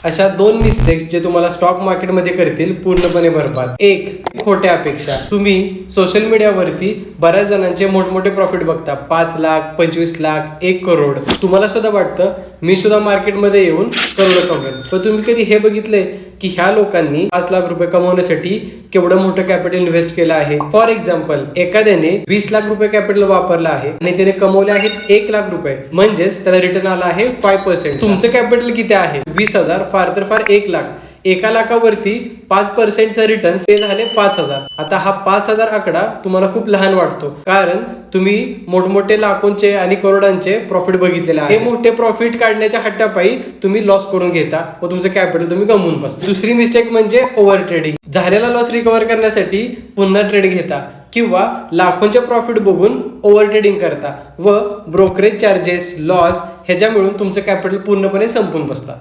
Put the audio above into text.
अशा 2 मिस्टेक्स जे तुम्हाला स्टॉक मार्केटमध्ये करतील पूर्णपणे बरबाद. एक, खोट्या अपेक्षा. तुम्ही सोशल मीडियावरती बऱ्याच जणांचे मोठमोठे प्रॉफिट बघता, 5 लाख, 25 लाख, 1 करोड. तुम्हाला सुद्धा वाटतं मी सुद्धा मार्केटमध्ये येऊन करोड कमवेल. पण तुम्ही कधी हे बघितले की ह्या लोकांनी 5 लाख रुपये कमवण्यासाठी केवढं मोठं कॅपिटल इन्व्हेस्ट केलं आहे? फॉर एक्झाम्पल, एखाद्याने 20 लाख रुपये कॅपिटल वापरलं आहे आणि त्याने कमवले आहेत 1 लाख रुपये, म्हणजेच त्याला रिटर्न आला आहे 5%. तुमचं कॅपिटल किती आहे? 20,000, फार तर फार 1 लाख. 1 लाखावरती 5%चा रिटर्न ते झाले 5,000. आता हा 5,000 आकडा तुम्हाला खूप लहान वाटतो, कारण तुम्ही मोठमोठे लाखोंचे आणि करोडांचे प्रॉफिट बघितलेले आहे. हे मोठे प्रॉफिट काढण्याच्या हट्टापायी तुम्ही लॉस करून घेता व तुमचं कॅपिटल तुम्ही गमवून बसता. दुसरी मिस्टेक म्हणजे ओव्हर ट्रेडिंग. झालेला लॉस रिकव्हर करण्यासाठी पुन्हा ट्रेड घेता किंवा लाखोंचे प्रॉफिट बघून ओव्हर ट्रेडिंग करता व ब्रोकरेज चार्जेस, लॉस ह्याच्या मिळून तुमचं कॅपिटल पूर्णपणे संपून बसता.